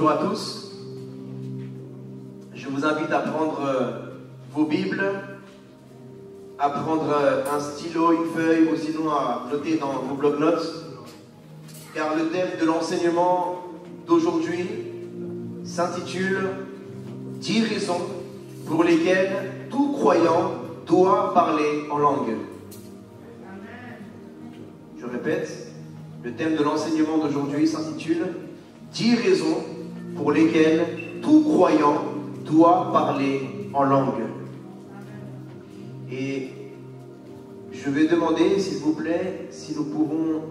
bonjour à tous. Je vous invite à prendre vos Bibles, à prendre un stylo, une feuille, ou sinon à noter dans vos bloc-notes, car le thème de l'enseignement d'aujourd'hui s'intitule « 10 raisons pour lesquelles tout croyant doit parler en langue ». Je répète, le thème de l'enseignement d'aujourd'hui s'intitule « 10 raisons pour lesquelles tout croyant doit parler en langue ». Et je vais demander, s'il vous plaît, si nous pouvons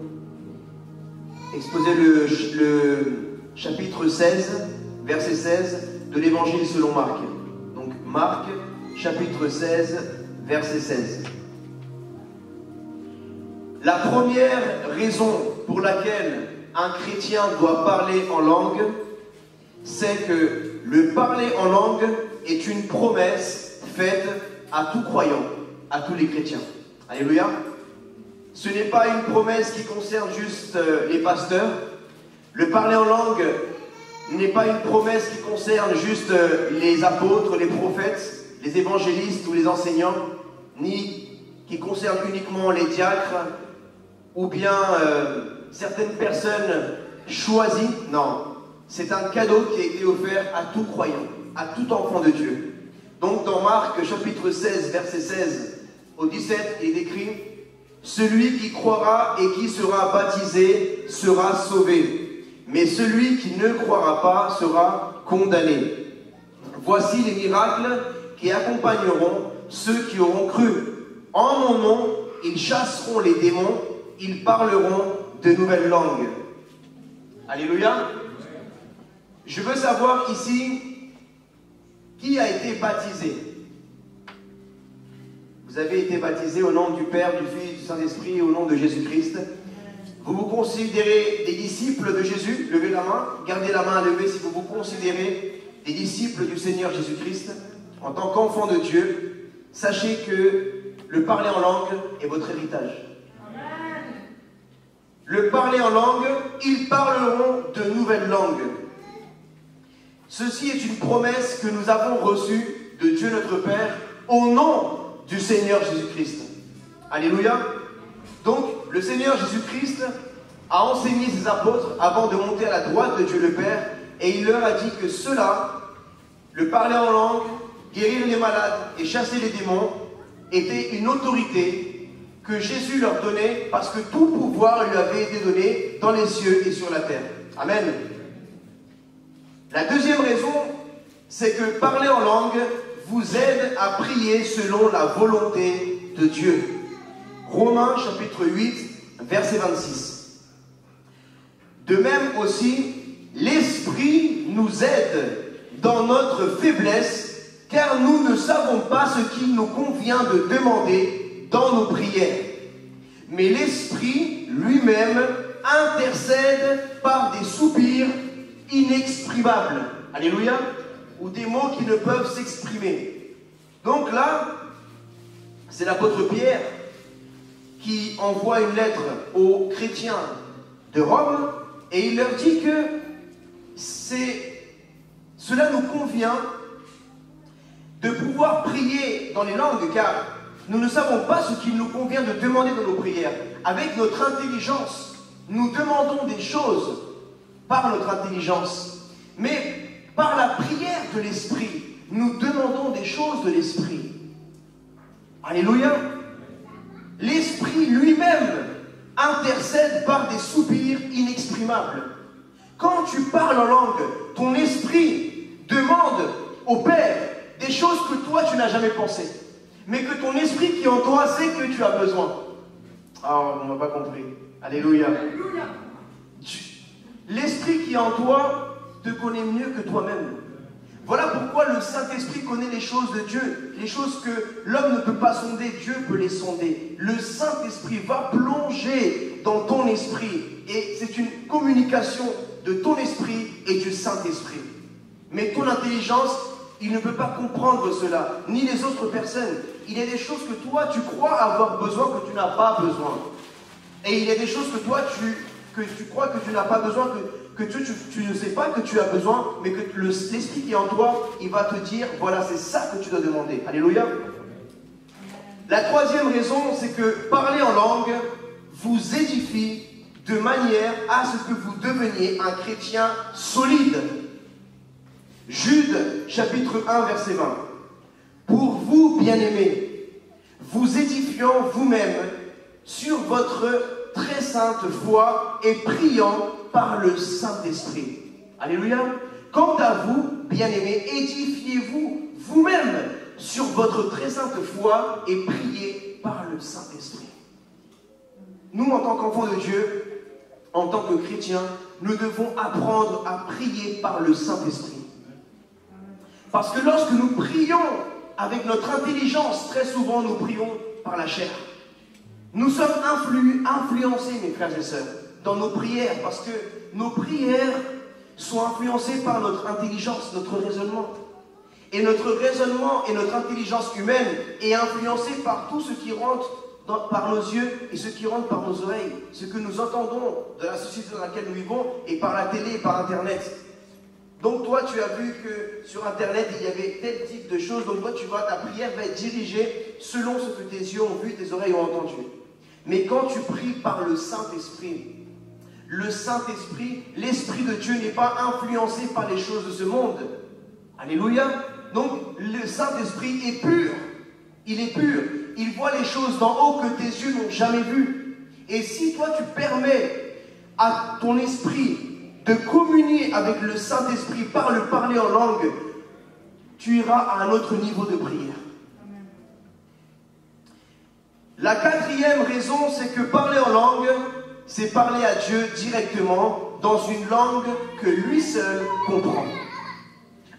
exposer le chapitre 16, verset 16 de l'Évangile selon Marc. Donc Marc, chapitre 16, verset 16. La première raison pour laquelle un chrétien doit parler en langue, c'est que le parler en langue est une promesse faite à tout croyant, à tous les chrétiens. Alléluia. Ce n'est pas une promesse qui concerne juste les pasteurs. Le parler en langue n'est pas une promesse qui concerne juste les apôtres, les prophètes, les évangélistes ou les enseignants, ni qui concerne uniquement les diacres ou bien certaines personnes choisies. Non, c'est un cadeau qui a été offert à tout croyant, à tout enfant de Dieu. Donc dans Marc chapitre 16, verset 16 au 17, il est écrit « Celui qui croira et qui sera baptisé sera sauvé, mais celui qui ne croira pas sera condamné. Voici les miracles qui accompagneront ceux qui auront cru. En mon nom, ils chasseront les démons, ils parleront de nouvelles langues. » Alléluia. Je veux savoir ici, qui a été baptisé? Vous avez été baptisé au nom du Père, du Fils, du Saint-Esprit, au nom de Jésus-Christ. Vous vous considérez des disciples de Jésus? Levez la main, gardez la main levée si vous vous considérez des disciples du Seigneur Jésus-Christ. En tant qu'enfant de Dieu, sachez que le parler en langue est votre héritage. Le parler en langue, ils parleront de nouvelles langues. Ceci est une promesse que nous avons reçue de Dieu notre Père au nom du Seigneur Jésus-Christ. Alléluia. Donc, le Seigneur Jésus-Christ a enseigné ses apôtres avant de monter à la droite de Dieu le Père, et il leur a dit que cela, le parler en langue, guérir les malades et chasser les démons, était une autorité que Jésus leur donnait parce que tout pouvoir lui avait été donné dans les cieux et sur la terre. Amen. La deuxième raison, c'est que parler en langue vous aide à prier selon la volonté de Dieu. Romains chapitre 8, verset 26. De même aussi, l'Esprit nous aide dans notre faiblesse, car nous ne savons pas ce qu'il nous convient de demander dans nos prières. Mais l'Esprit lui-même intercède par des soupirs inexprimables. Alléluia. Ou des mots qui ne peuvent s'exprimer. Donc là, c'est l'apôtre Pierre qui envoie une lettre aux chrétiens de Rome et il leur dit que cela nous convient de pouvoir prier dans les langues, car nous ne savons pas ce qu'il nous convient de demander dans nos prières. Avec notre intelligence, nous demandons des choses par notre intelligence, mais par la prière de l'Esprit, nous demandons des choses de l'Esprit. Alléluia. L'Esprit lui-même intercède par des soupirs inexprimables. Quand tu parles en langue, ton esprit demande au Père des choses que toi tu n'as jamais pensées, mais que ton esprit qui est en toi sait que tu as besoin. Ah, on n'a pas compris. Alléluia. L'esprit qui est en toi te connaît mieux que toi-même. Voilà pourquoi le Saint-Esprit connaît les choses de Dieu. Les choses que l'homme ne peut pas sonder, Dieu peut les sonder. Le Saint-Esprit va plonger dans ton esprit. Et c'est une communication de ton esprit et du Saint-Esprit. Mais ton intelligence, il ne peut pas comprendre cela, ni les autres personnes. Il y a des choses que toi, tu crois avoir besoin que tu n'as pas besoin. Et il y a des choses que toi, que tu crois que tu n'as pas besoin, que tu ne sais pas que tu as besoin, mais que l'Esprit qui est en toi, il va te dire, voilà, c'est ça que tu dois demander. Alléluia. La troisième raison, c'est que parler en langue vous édifie de manière à ce que vous deveniez un chrétien solide. Jude, chapitre 1, verset 20. Pour vous, bien-aimés, vous édifiant vous-même sur votre très sainte foi et priant par le Saint-Esprit. Alléluia. Quant à vous, bien-aimés, édifiez-vous vous-même sur votre très sainte foi et priez par le Saint-Esprit. Nous, en tant qu'enfants de Dieu, en tant que chrétiens, nous devons apprendre à prier par le Saint-Esprit. Parce que lorsque nous prions avec notre intelligence, très souvent nous prions par la chair. Nous sommes influencés, mes frères et sœurs, dans nos prières, parce que nos prières sont influencées par notre intelligence, notre raisonnement. Et notre raisonnement et notre intelligence humaine est influencée par tout ce qui rentre par nos yeux et ce qui rentre par nos oreilles, ce que nous entendons de la société dans laquelle nous vivons et par la télé et par Internet. Donc toi, tu as vu que sur Internet, il y avait tel type de choses, donc toi, tu vois, ta prière va être dirigée selon ce que tes yeux ont vu, tes oreilles ont entendu. Mais quand tu pries par le Saint-Esprit, l'Esprit de Dieu n'est pas influencé par les choses de ce monde. Alléluia. Donc, le Saint-Esprit est pur. Il est pur. Il voit les choses d'en haut que tes yeux n'ont jamais vues. Et si toi, tu permets à ton esprit de communier avec le Saint-Esprit par le parler en langue, tu iras à un autre niveau de prière. La quatrième raison, c'est que parler en langue, c'est parler à Dieu directement dans une langue que lui seul comprend.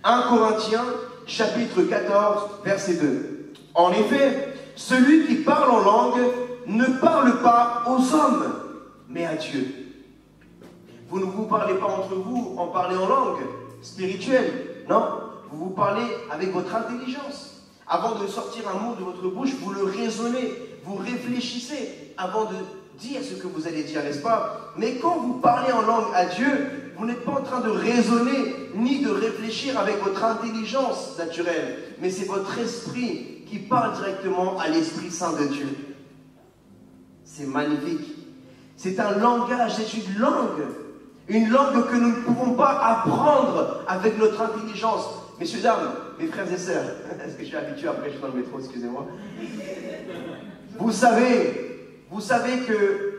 1 Corinthiens, chapitre 14, verset 2. En effet, celui qui parle en langue ne parle pas aux hommes, mais à Dieu. Vous ne vous parlez pas entre vous en parlant en langue spirituelle, non. Vous vous parlez avec votre intelligence. Avant de sortir un mot de votre bouche, vous le raisonnez, vous réfléchissez avant de dire ce que vous allez dire, n'est-ce pas? Mais quand vous parlez en langue à Dieu, vous n'êtes pas en train de raisonner ni de réfléchir avec votre intelligence naturelle, mais c'est votre esprit qui parle directement à l'Esprit Saint de Dieu. C'est magnifique. C'est un langage, c'est une langue que nous ne pouvons pas apprendre avec notre intelligence. Messieurs, dames, mes frères et sœurs, est-ce que je suis habitué, après je suis dans le métro, excusez-moi. Vous savez que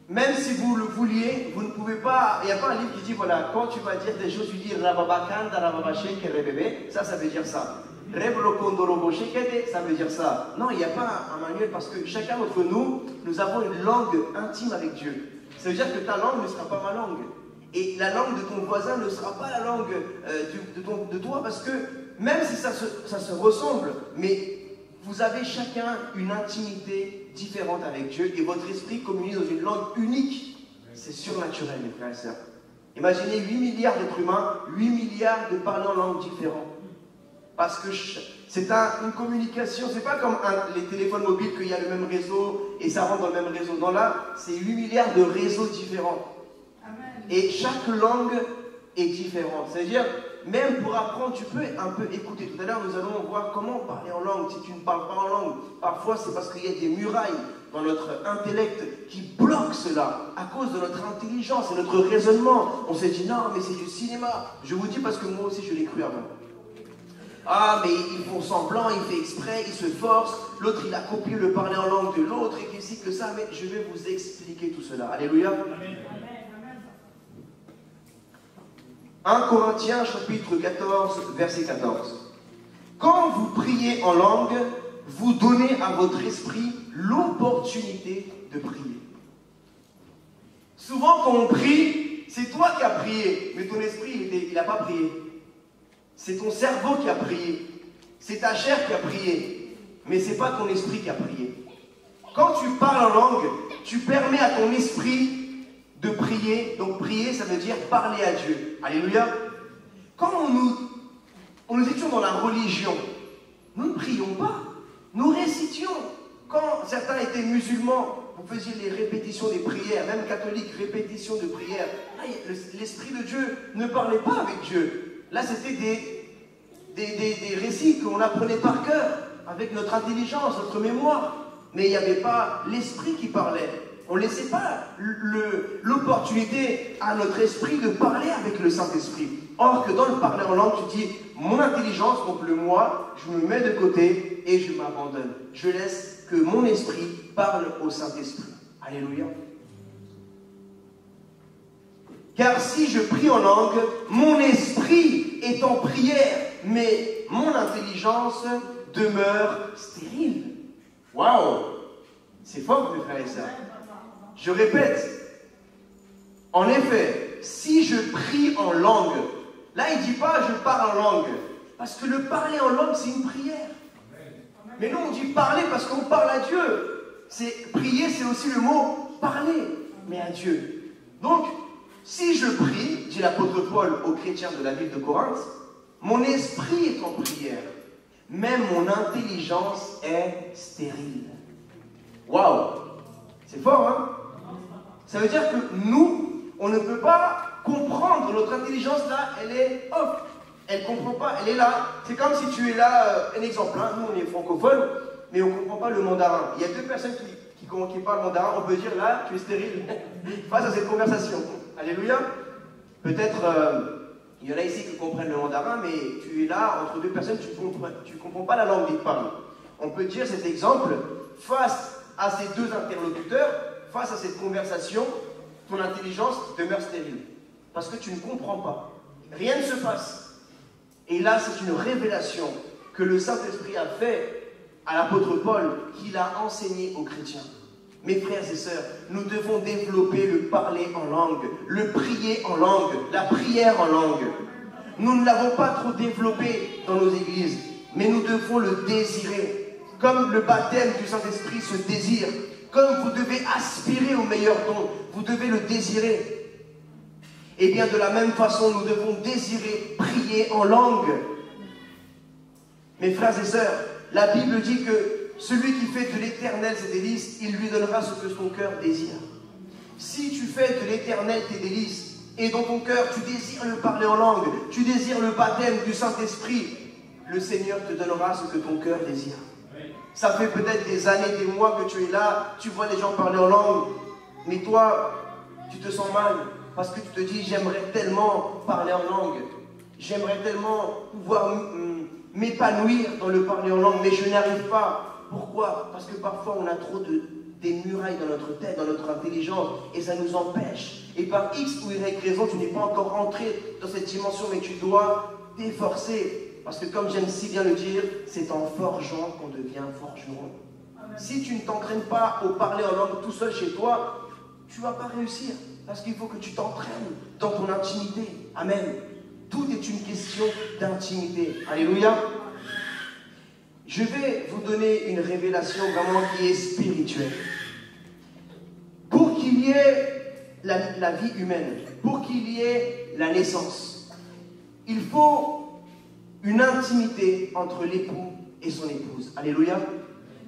même si vous le vouliez, vous ne pouvez pas, il n'y a pas un livre qui dit, voilà, quand tu vas dire des choses, tu dis ça veut dire ça. Ça veut dire ça. Non, il n'y a pas un manuel parce que chacun d'entre nous, nous avons une langue intime avec Dieu. Ça veut dire que ta langue ne sera pas ma langue. Et la langue de ton voisin ne sera pas la langue de toi, parce que même si ça se ressemble, mais vous avez chacun une intimité différente avec Dieu et votre esprit communie dans une langue unique. C'est surnaturel, mes frères et sœurs. Imaginez 8 milliards d'êtres humains, 8 milliards de parlants en langues différentes. Parce que c'est une communication, c'est pas comme les téléphones mobiles qu'il y a le même réseau et ça rentre dans le même réseau. Non, là, c'est 8 milliards de réseaux différents. Amen. Et chaque langue est différente. C'est-à-dire, même pour apprendre, tu peux un peu écouter. Tout à l'heure, nous allons voir comment parler en langue. Si tu ne parles pas en langue, parfois c'est parce qu'il y a des murailles dans notre intellect qui bloquent cela à cause de notre intelligence et notre raisonnement. On s'est dit, non, mais c'est du cinéma. Je vous dis parce que moi aussi, je l'ai cru avant. Ah, mais ils font semblant, il fait exprès, il se force. L'autre, il a copié le parler en langue de l'autre et que si, que ça. Mais je vais vous expliquer tout cela. Alléluia. Amen. 1 Corinthiens chapitre 14, verset 14. Quand vous priez en langue, vous donnez à votre esprit l'opportunité de prier. Souvent quand on prie, c'est toi qui as prié, mais ton esprit, il n'a pas prié. C'est ton cerveau qui a prié. C'est ta chair qui a prié. Mais ce n'est pas ton esprit qui a prié. Quand tu parles en langue, tu permets à ton esprit de prier. Donc prier, ça veut dire parler à Dieu. Alléluia. Quand nous étions dans la religion, nous ne prions pas. Nous récitions. Quand certains étaient musulmans, vous faisiez les répétitions des prières, même catholiques, répétitions de prières. Là, l'Esprit de Dieu ne parlait pas avec Dieu. Là, c'était des récits qu'on apprenait par cœur, avec notre intelligence, notre mémoire. Mais il n'y avait pas l'Esprit qui parlait. On ne laissait pas l'opportunité à notre esprit de parler avec le Saint-Esprit. Or que dans le parler en langue, tu dis, mon intelligence, donc le moi, je me mets de côté et je m'abandonne. Je laisse que mon esprit parle au Saint-Esprit. Alléluia. Car si je prie en langue, mon esprit est en prière, mais mon intelligence demeure stérile. Waouh! C'est fort, mes frères et sœurs. Je répète. En effet, si je prie en langue, là il ne dit pas je parle en langue, parce que le parler en langue c'est une prière. Mais nous on dit parler parce qu'on parle à Dieu. Prier c'est aussi le mot parler, mais à Dieu. Donc, si je prie, dit l'apôtre Paul aux chrétiens de la ville de Corinthe, mon esprit est en prière, même mon intelligence est stérile. Waouh! C'est fort, hein? Ça veut dire que nous, on ne peut pas comprendre. Notre intelligence, là, elle est off. Elle ne comprend pas, elle est là. C'est comme si tu es là, un exemple, hein, nous, on est francophones, mais on ne comprend pas le mandarin. Il y a deux personnes qui parlent mandarin, on peut dire, là, tu es stérile face à cette conversation. Alléluia. Peut-être, il y en a ici qui comprennent le mandarin, mais tu es là, entre deux personnes, tu ne comprends pas la langue qu'ils parlent. On peut dire cet exemple, face à ces deux interlocuteurs, face à cette conversation, ton intelligence demeure stérile. Parce que tu ne comprends pas. Rien ne se passe. Et là, c'est une révélation que le Saint-Esprit a fait à l'apôtre Paul, qu'il a enseigné aux chrétiens. Mes frères et sœurs, nous devons développer le parler en langue, le prier en langue, la prière en langue. Nous ne l'avons pas trop développé dans nos églises, mais nous devons le désirer. Comme le baptême du Saint-Esprit se désire, comme vous devez aspirer au meilleur don, vous devez le désirer. Et bien de la même façon, nous devons désirer prier en langue. Mes frères et sœurs, la Bible dit que celui qui fait de l'Éternel ses délices, il lui donnera ce que son cœur désire. Si tu fais de l'Éternel tes délices, et dans ton cœur tu désires le parler en langue, tu désires le baptême du Saint-Esprit, le Seigneur te donnera ce que ton cœur désire. Ça fait peut-être des années, des mois que tu es là, tu vois les gens parler en langue, mais toi, tu te sens mal, parce que tu te dis, j'aimerais tellement parler en langue, j'aimerais tellement pouvoir m'épanouir dans le parler en langue, mais je n'arrive pas. Pourquoi? Parce que parfois on a trop des murailles dans notre tête, dans notre intelligence, et ça nous empêche. Et par X ou Y raison, tu n'es pas encore rentré dans cette dimension, mais tu dois t'efforcer. Parce que comme j'aime si bien le dire, c'est en forgeant qu'on devient forgeron. Si tu ne t'entraînes pas au parler en langue tout seul chez toi, tu ne vas pas réussir. Parce qu'il faut que tu t'entraînes dans ton intimité. Amen. Tout est une question d'intimité. Alléluia. Je vais vous donner une révélation vraiment qui est spirituelle. Pour qu'il y ait la vie humaine, pour qu'il y ait la naissance, il faut une intimité entre l'époux et son épouse. Alléluia.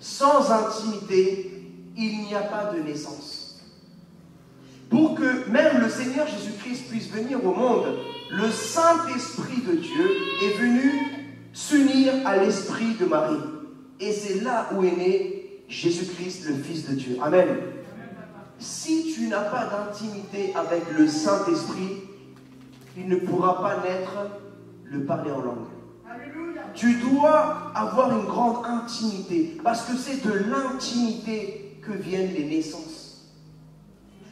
Sans intimité, il n'y a pas de naissance. Pour que même le Seigneur Jésus-Christ puisse venir au monde, le Saint-Esprit de Dieu est venu s'unir à l'Esprit de Marie. Et c'est là où est né Jésus-Christ, le Fils de Dieu. Amen. Si tu n'as pas d'intimité avec le Saint-Esprit, il ne pourra pas naître le parler en langue. Tu dois avoir une grande intimité, parce que c'est de l'intimité que viennent les naissances.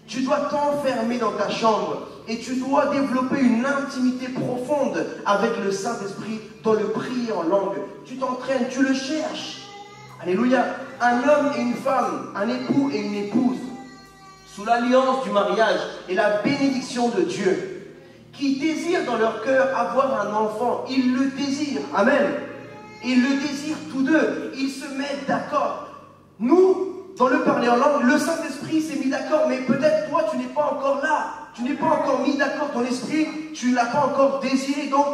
Tu dois t'enfermer dans ta chambre et tu dois développer une intimité profonde avec le Saint-Esprit dans le prier en langue. Tu t'entraînes, tu le cherches. Alléluia. Un homme et une femme, un époux et une épouse, sous l'alliance du mariage et la bénédiction de Dieu, qui désirent dans leur cœur avoir un enfant, ils le désirent. Amen. Ils le désirent tous deux. Ils se mettent d'accord. Nous, dans le parler en langue, le Saint-Esprit s'est mis d'accord, mais peut-être toi, tu n'es pas encore là. Tu n'es pas encore mis d'accord. Ton esprit, tu ne l'as pas encore désiré. Donc,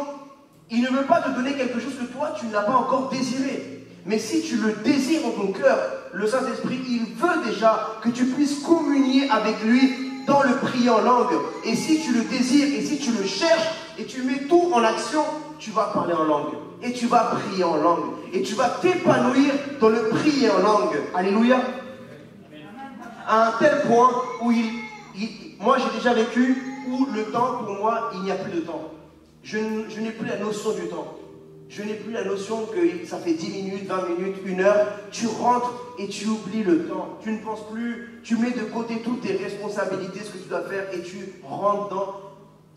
il ne veut pas te donner quelque chose que toi, tu ne l'as pas encore désiré. Mais si tu le désires en ton cœur, le Saint-Esprit, il veut déjà que tu puisses communier avec lui dans le prier en langue. Et si tu le désires, et si tu le cherches, et tu mets tout en action, tu vas parler en langue. Et tu vas prier en langue. Et tu vas t'épanouir dans le prier en langue. Alléluia. À un tel point où moi j'ai déjà vécu où le temps, pour moi, il n'y a plus de temps. Je n'ai plus la notion du temps. Je n'ai plus la notion que ça fait 10 minutes, 20 minutes, 1 heure. Tu rentres et tu oublies le temps. Tu ne penses plus, tu mets de côté toutes tes responsabilités, ce que tu dois faire, et tu rentres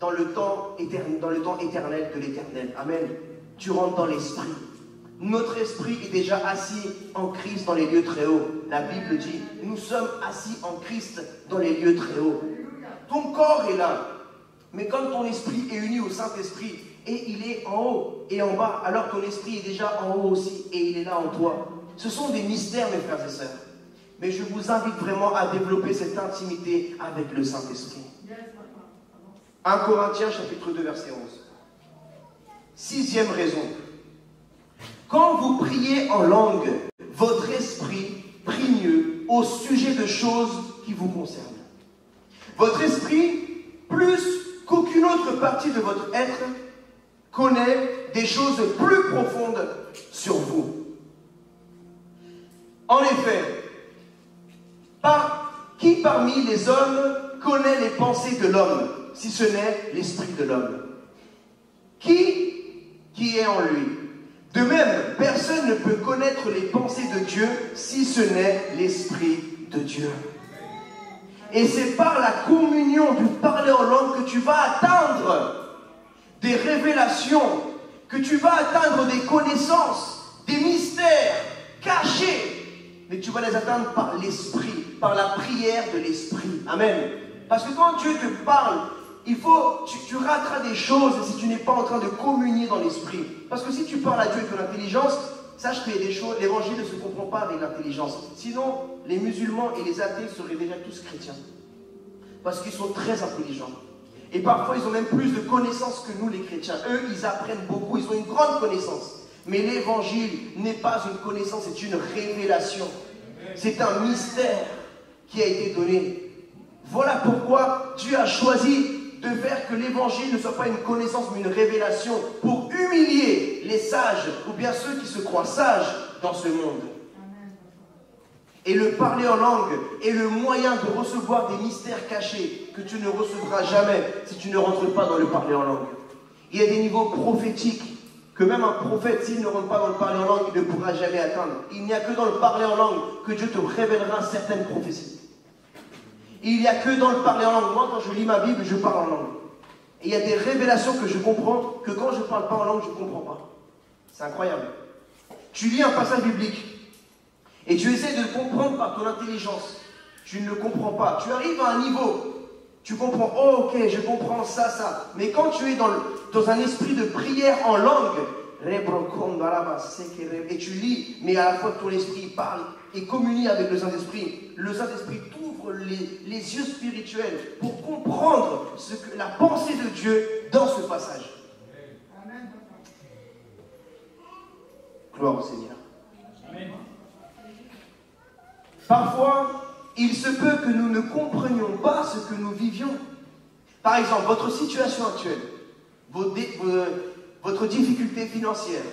dans le temps éternel de l'éternel. Amen. Tu rentres dans l'esprit. Notre esprit est déjà assis en Christ dans les lieux très hauts. La Bible dit, nous sommes assis en Christ dans les lieux très hauts. Ton corps est là. Mais quand ton esprit est uni au Saint-Esprit, et il est en haut et en bas, alors ton esprit est déjà en haut aussi, et il est là en toi. Ce sont des mystères, mes frères et sœurs. Mais je vous invite vraiment à développer cette intimité avec le Saint-Esprit. 1 Corinthiens chapitre 2 verset 11. 6e raison. Quand vous priez en langue, votre esprit prie mieux au sujet de choses qui vous concernent. Votre esprit, plus qu'aucune autre partie de votre être, connaît des choses plus profondes sur vous. En effet, qui parmi les hommes connaît les pensées de l'homme, si ce n'est l'esprit de l'homme? Qui est en lui? De même, personne ne peut connaître les pensées de Dieu si ce n'est l'Esprit de Dieu. Et c'est par la communion du parler en langue que tu vas atteindre des révélations, que tu vas atteindre des connaissances, des mystères cachés. Mais tu vas les atteindre par l'Esprit, par la prière de l'Esprit. Amen. Parce que quand Dieu te parle, tu rateras des choses si tu n'es pas en train de communier dans l'esprit. Parce que si tu parles à Dieu avec l'intelligence, sache qu'il y a des choses, l'évangile ne se comprend pas avec l'intelligence. Sinon, les musulmans et les athées seraient déjà tous chrétiens. Parce qu'ils sont très intelligents. Et parfois, ils ont même plus de connaissances que nous, les chrétiens. Eux, ils apprennent beaucoup, ils ont une grande connaissance. Mais l'évangile n'est pas une connaissance, c'est une révélation. C'est un mystère qui a été donné. Voilà pourquoi Dieu a choisi de faire que l'évangile ne soit pas une connaissance mais une révélation pour humilier les sages ou bien ceux qui se croient sages dans ce monde. Et le parler en langue est le moyen de recevoir des mystères cachés que tu ne recevras jamais si tu ne rentres pas dans le parler en langue. Il y a des niveaux prophétiques que même un prophète, s'il ne rentre pas dans le parler en langue, il ne pourra jamais atteindre. Il n'y a que dans le parler en langue que Dieu te révélera certaines prophéties. Il n'y a que dans le parler en langue. Moi, quand je lis ma Bible, je parle en langue. Et il y a des révélations que je comprends que quand je ne parle pas en langue, je ne comprends pas. C'est incroyable. Tu lis un passage biblique et tu essaies de le comprendre par ton intelligence. Tu ne le comprends pas. Tu arrives à un niveau, tu comprends, oh ok, je comprends ça. Mais quand tu es dans un esprit de prière en langue, et tu lis, mais à la fois ton esprit parle et communie avec le Saint-Esprit t'ouvre les yeux spirituels pour comprendre la pensée de Dieu dans ce passage. Amen. Gloire au Seigneur. Amen. Parfois, il se peut que nous ne comprenions pas ce que nous vivions. Par exemple, votre situation actuelle, votre difficulté financière,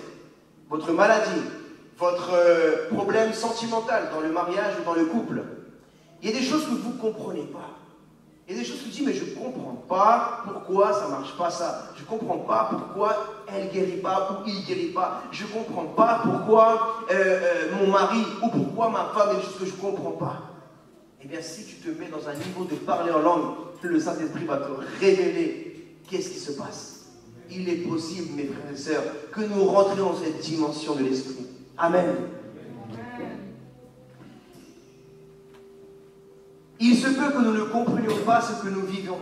votre maladie, votre problème sentimental dans le mariage ou dans le couple. Il y a des choses que vous ne comprenez pas. Il y a des choses que vous dites, mais je ne comprends pas pourquoi ça ne marche pas ça. Je ne comprends pas pourquoi elle ne guérit pas ou il ne guérit pas. Je ne comprends pas pourquoi mon mari ou pourquoi ma femme, il y a des choses que je ne comprends pas. Eh bien, si tu te mets dans un niveau de parler en langue, le Saint-Esprit va te révéler qu'est-ce qui se passe. Il est possible, mes frères et sœurs, que nous rentrions dans cette dimension de l'Esprit. Amen. Il se peut que nous ne comprenions pas ce que nous vivons.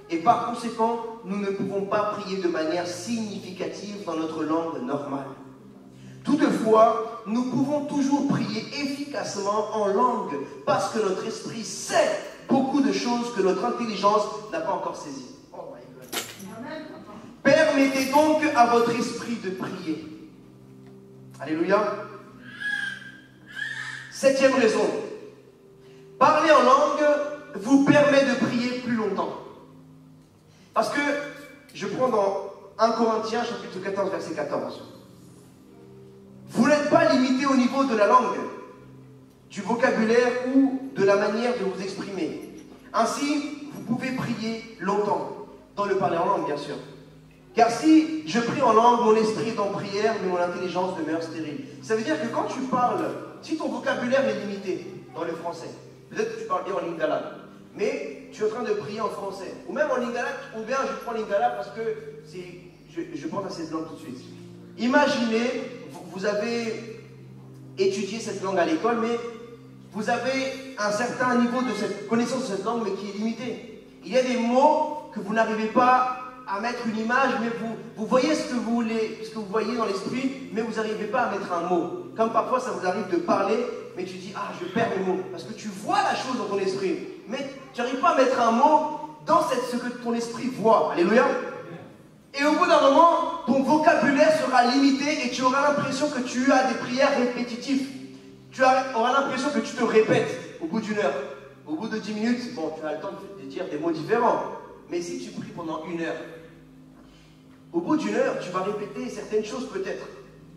Et par conséquent, nous ne pouvons pas prier de manière significative dans notre langue normale. Toutefois, nous pouvons toujours prier efficacement en langue parce que notre esprit sait beaucoup de choses que notre intelligence n'a pas encore saisies. Oh my God. Permettez donc à votre esprit de prier. Alléluia. Septième raison. Parler en langue vous permet de prier plus longtemps. Parce que, je prends dans 1 Corinthiens chapitre 14, verset 14. Vous n'êtes pas limité au niveau de la langue, du vocabulaire ou de la manière de vous exprimer. Ainsi, vous pouvez prier longtemps, dans le parler en langue, bien sûr. Car si je prie en langue, mon esprit est en prière, mais mon intelligence demeure stérile. Ça veut dire que quand tu parles, si ton vocabulaire est limité dans le français, peut-être que tu parles bien en lingala, mais tu es en train de prier en français, ou même en lingala, ou bien je prends lingala parce que je pense à cette langue tout de suite. Imaginez, vous avez étudié cette langue à l'école, mais vous avez un certain niveau de cette connaissance de cette langue, mais qui est limité. Il y a des mots que vous n'arrivez pas à mettre une image, mais vous voyez ce que vous voyez dans l'esprit, mais vous n'arrivez pas à mettre un mot. Comme parfois ça vous arrive de parler, mais tu dis, ah, je perds mes mots, parce que tu vois la chose dans ton esprit, mais tu n'arrives pas à mettre un mot dans ce que ton esprit voit. Alléluia. Et au bout d'un moment, ton vocabulaire sera limité et tu auras l'impression que tu as des prières répétitives. Tu auras l'impression que tu te répètes au bout d'une heure. Au bout de 10 minutes, bon, tu as le temps de dire des mots différents. Mais si tu pries pendant 1 heure, au bout d'une heure, tu vas répéter certaines choses peut-être.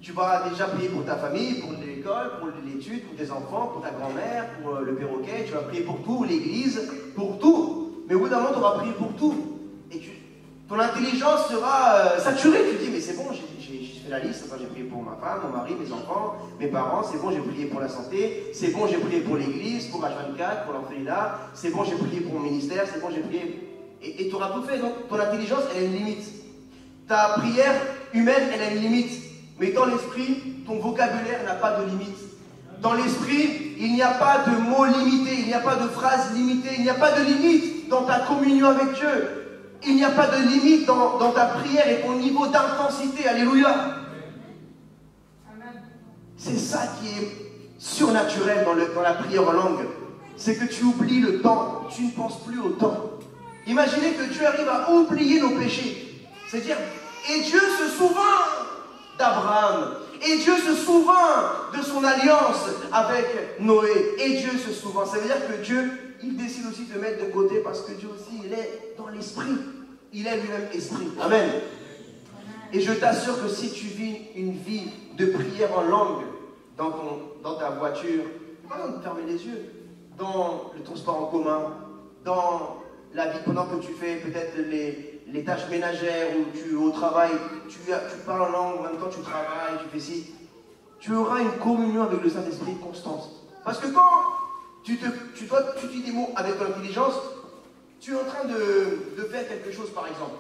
Tu vas déjà prier pour ta famille, pour l'école, pour l'étude, pour tes enfants, pour ta grand-mère, pour le perroquet. Tu vas prier pour tout, l'église, pour tout. Mais au bout d'un moment, tu auras prié pour tout. Et ton intelligence sera saturée. Tu te dis, mais c'est bon, j'ai fait la liste. Enfin, j'ai prié pour ma femme, mon mari, mes enfants, mes parents. C'est bon, j'ai prié pour la santé. C'est bon, j'ai prié pour l'église, pour H24, pour l'orphelinat. C'est bon, j'ai prié pour mon ministère. C'est bon, j'ai prié... Et tu auras tout fait. Donc, ton intelligence, elle a une limite. Ta prière humaine, elle a une limite. Mais dans l'esprit, ton vocabulaire n'a pas de limite. Dans l'esprit, il n'y a pas de mots limités, il n'y a pas de phrases limitées, il n'y a pas de limite dans ta communion avec Dieu. Il n'y a pas de limite dans ta prière et ton niveau d'intensité. Alléluia. C'est ça qui est surnaturel dans la prière en langue. C'est que tu oublies le temps, tu ne penses plus au temps. Imaginez que Dieu arrive à oublier nos péchés. C'est-à-dire, et Dieu se souvient d'Abraham. Et Dieu se souvient de son alliance avec Noé. Et Dieu se souvient. Ça veut dire que Dieu, il décide aussi de mettre de côté parce que Dieu aussi, il est dans l'esprit. Il est lui-même esprit. Amen. Et je t'assure que si tu vis une vie de prière en langue dans ta voiture, pas besoin de fermer les yeux, dans le transport en commun, dans la vie pendant que tu fais peut-être les tâches ménagères ou tu au travail, tu parles en langue, en même temps tu travailles, tu fais ci, tu auras une communion avec le Saint-Esprit constante. Parce que quand tu dis des mots avec ton intelligence, tu es en train de faire quelque chose par exemple,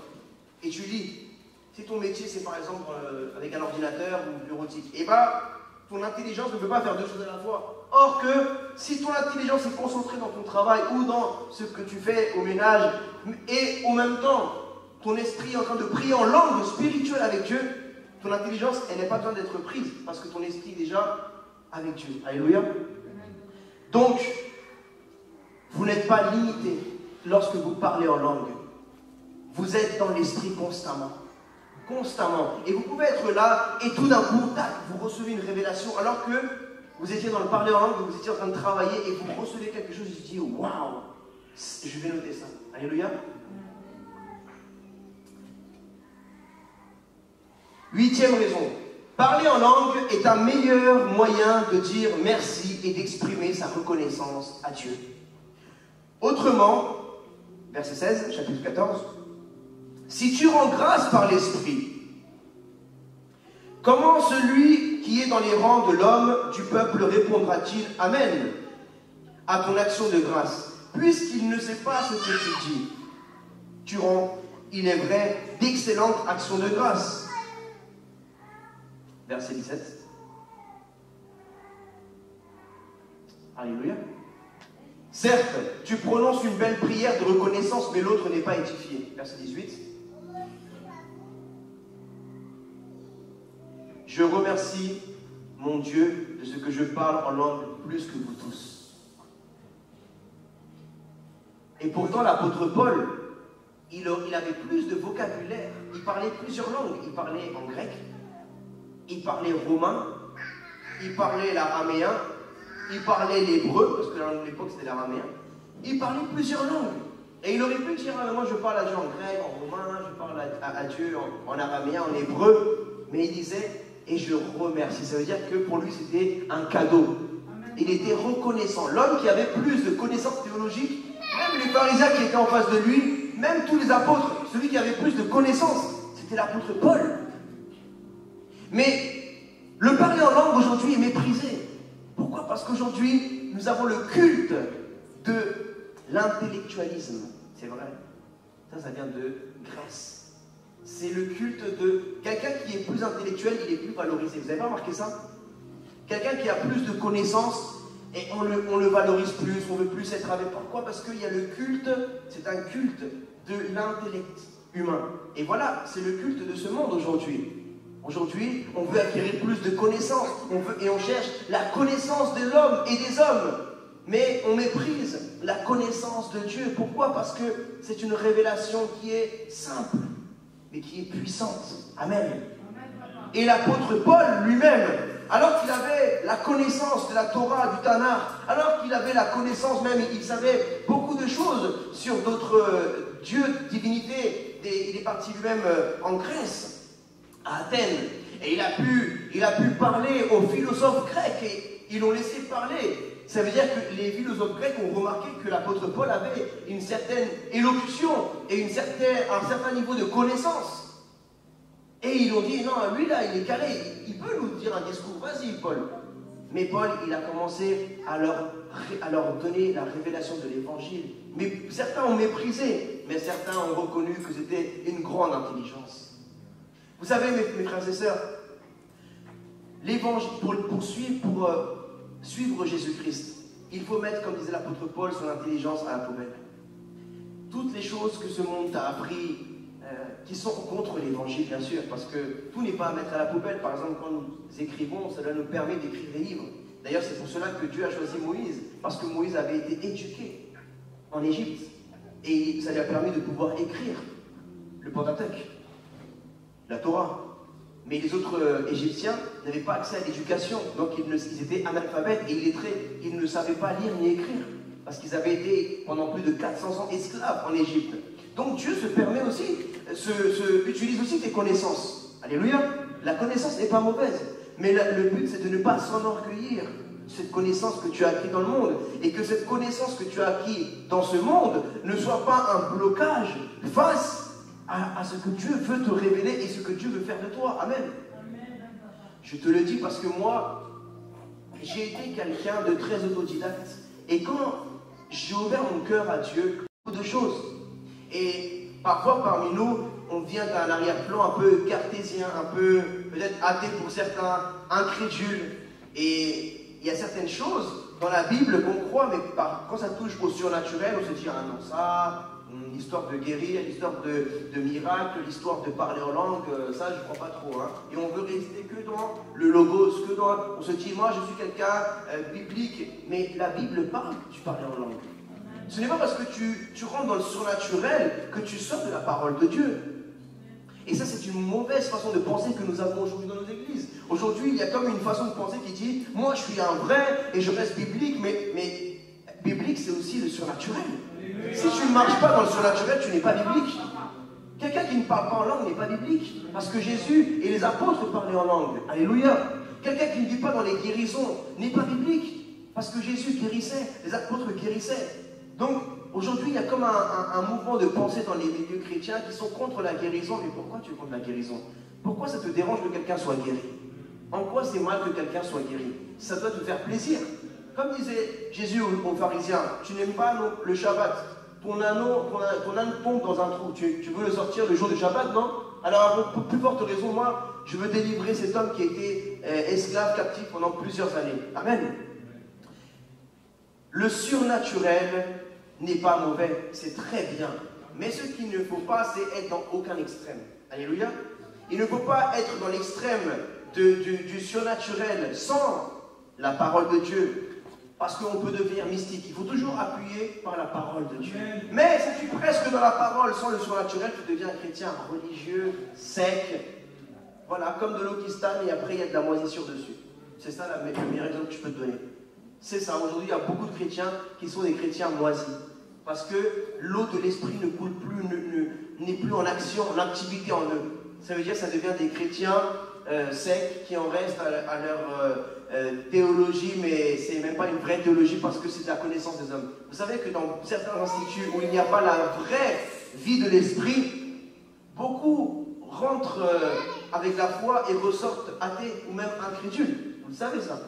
et tu lis, si ton métier c'est par exemple avec un ordinateur ou bureautique, et ton intelligence ne peut pas faire deux choses à la fois. Or que si ton intelligence est concentrée dans ton travail ou dans ce que tu fais au ménage, et en même temps, ton esprit est en train de prier en langue spirituelle avec Dieu, ton intelligence, elle n'a pas besoin d'être prise, parce que ton esprit est déjà avec Dieu. Alléluia. Donc, vous n'êtes pas limité lorsque vous parlez en langue. Vous êtes dans l'esprit constamment. Constamment. Et vous pouvez être là, et tout d'un coup, tac, vous recevez une révélation, alors que vous étiez dans le parler en langue, vous étiez en train de travailler, et vous recevez quelque chose, et vous dites, waouh, je vais noter ça. Alléluia. 8e raison. Parler en langue est un meilleur moyen de dire merci et d'exprimer sa reconnaissance à Dieu. Autrement, verset 16, chapitre 14, si tu rends grâce par l'Esprit, comment celui qui est dans les rangs de l'homme du peuple répondra-t-il Amen à ton action de grâce, puisqu'il ne sait pas ce que tu dis? Tu rends, il est vrai, d'excellentes actions de grâce. Verset 17. Alléluia. Certes, tu prononces une belle prière de reconnaissance, mais l'autre n'est pas édifié. Verset 18. Je remercie mon Dieu de ce que je parle en langue plus que vous tous. Et pourtant, l'apôtre Paul, il avait plus de vocabulaire. Il parlait plusieurs langues. Il parlait en grec, il parlait romain, il parlait l'araméen, il parlait l'hébreu, parce que à l'époque c'était l'araméen, il parlait plusieurs langues. Et il aurait pu dire, moi je parle à Dieu en grec, en romain, je parle à Dieu en araméen, en hébreu. Mais il disait, et je remercie. Ça veut dire que pour lui c'était un cadeau. Il était reconnaissant. L'homme qui avait plus de connaissances théologiques, même les pharisiens qui étaient en face de lui, même tous les apôtres, celui qui avait plus de connaissances, c'était l'apôtre Paul. Mais le parler en langue aujourd'hui est méprisé. Pourquoi? Parce qu'aujourd'hui, nous avons le culte de l'intellectualisme. C'est vrai. Ça vient de Grèce. C'est le culte de quelqu'un qui est plus intellectuel, il est plus valorisé. Vous n'avez pas remarqué ça? Quelqu'un qui a plus de connaissances, et on le valorise plus, on veut plus être avec. Pourquoi? Parce qu'il y a le culte, c'est un culte de l'intellect humain. Et voilà, c'est le culte de ce monde aujourd'hui. Aujourd'hui, on veut acquérir plus de connaissances, et on cherche la connaissance de l'homme et des hommes. Mais on méprise la connaissance de Dieu. Pourquoi? Parce que c'est une révélation qui est simple, mais qui est puissante. Amen. Et l'apôtre Paul lui-même, alors qu'il avait la connaissance de la Torah, du Tanakh, alors qu'il avait la connaissance même, il savait beaucoup de choses sur d'autres dieux, divinités, il est parti lui-même en Grèce, à Athènes, et il a pu parler aux philosophes grecs, et ils l'ont laissé parler. Ça veut dire que les philosophes grecs ont remarqué que l'apôtre Paul avait une certaine élocution et un certain niveau de connaissance. Et ils ont dit, non, lui là, il est calé, il peut nous dire un discours, vas-y Paul. Mais Paul, il a commencé à leur donner la révélation de l'évangile. Mais certains ont méprisé, mais certains ont reconnu que c'était une grande intelligence. Vous savez, mes frères et sœurs, l'évangile, pour suivre Jésus-Christ, il faut mettre, comme disait l'apôtre Paul, son intelligence à la poubelle. Toutes les choses que ce monde t'a appris, qui sont contre l'évangile, bien sûr, parce que tout n'est pas à mettre à la poubelle. Par exemple, quand nous écrivons, cela nous permet d'écrire des livres. D'ailleurs, c'est pour cela que Dieu a choisi Moïse, parce que Moïse avait été éduqué en Égypte, et ça lui a permis de pouvoir écrire le Pentateuque, la Torah. Mais les autres Égyptiens n'avaient pas accès à l'éducation, donc ils étaient analphabètes et illettrés. Ils ne savaient pas lire ni écrire, parce qu'ils avaient été pendant plus de 400 ans esclaves en Égypte. Donc Dieu se permet aussi, utilise aussi tes connaissances. Alléluia. La connaissance n'est pas mauvaise, mais le but c'est de ne pas s'enorgueillir de cette connaissance que tu as acquis dans le monde, et que cette connaissance que tu as acquis dans ce monde ne soit pas un blocage face à ce que Dieu veut te révéler et ce que Dieu veut faire de toi. Amen. Je te le dis parce que moi, j'ai été quelqu'un de très autodidacte. Et quand j'ai ouvert mon cœur à Dieu, beaucoup de choses. Et parfois parmi nous, on vient d'un arrière-plan un peu cartésien, un peu peut-être athée pour certains, incrédule. Et il y a certaines choses dans la Bible qu'on croit, mais quand ça touche au surnaturel, on se dit, ah non, ça... l'histoire de guérir, l'histoire de miracles, l'histoire de parler en langue, ça je ne crois pas trop. Hein. Et on veut rester que dans le logos, on se dit, moi je suis quelqu'un biblique, mais la Bible parle du parler en langue. Ce n'est pas parce que tu rentres dans le surnaturel que tu sors de la parole de Dieu. Et ça c'est une mauvaise façon de penser que nous avons aujourd'hui dans nos églises. Aujourd'hui il y a comme une façon de penser qui dit, moi je suis un vrai et je reste biblique, mais biblique c'est aussi le surnaturel. Si tu ne marches pas dans le surnaturel, tu n'es pas biblique. Quelqu'un qui ne parle pas en langue n'est pas biblique. Parce que Jésus et les apôtres parlaient en langue. Alléluia. Quelqu'un qui ne vit pas dans les guérisons n'est pas biblique. Parce que Jésus guérissait, les apôtres guérissaient. Donc, aujourd'hui, il y a comme un mouvement de pensée dans les milieux chrétiens qui sont contre la guérison. Mais pourquoi tu es contre la guérison? Pourquoi ça te dérange que quelqu'un soit guéri? En quoi c'est mal que quelqu'un soit guéri? Ça doit te faire plaisir. Comme disait Jésus aux pharisiens, tu n'aimes pas le Shabbat, ton anneau tombe dans un trou, tu veux le sortir le jour du Shabbat, non? Alors, pour plus forte raison, moi, je veux délivrer cet homme qui a été esclave, captif pendant plusieurs années. Amen. Le surnaturel n'est pas mauvais, c'est très bien. Mais ce qu'il ne faut pas, c'est être dans aucun extrême. Alléluia. Il ne faut pas être dans l'extrême du surnaturel sans la parole de Dieu. Parce qu'on peut devenir mystique. Il faut toujours appuyer par la parole de Dieu. Mais si tu presque dans la parole sans le surnaturel, tu deviens un chrétien religieux, sec. Voilà, comme de l'eau qui stagne et après il y a de la moisissure dessus. C'est ça le meilleur exemple que je peux te donner. C'est ça, aujourd'hui il y a beaucoup de chrétiens qui sont des chrétiens moisis. Parce que l'eau de l'esprit ne coule plus, n'est plus en action, en activité en eux. Ça veut dire que ça devient des chrétiens secs qui en restent à leur théologie, mais c'est même pas une vraie théologie parce que c'est de la connaissance des hommes. Vous savez que dans certains instituts où il n'y a pas la vraie vie de l'esprit, beaucoup rentrent avec la foi et ressortent athées ou même incrédules. Vous le savez ça.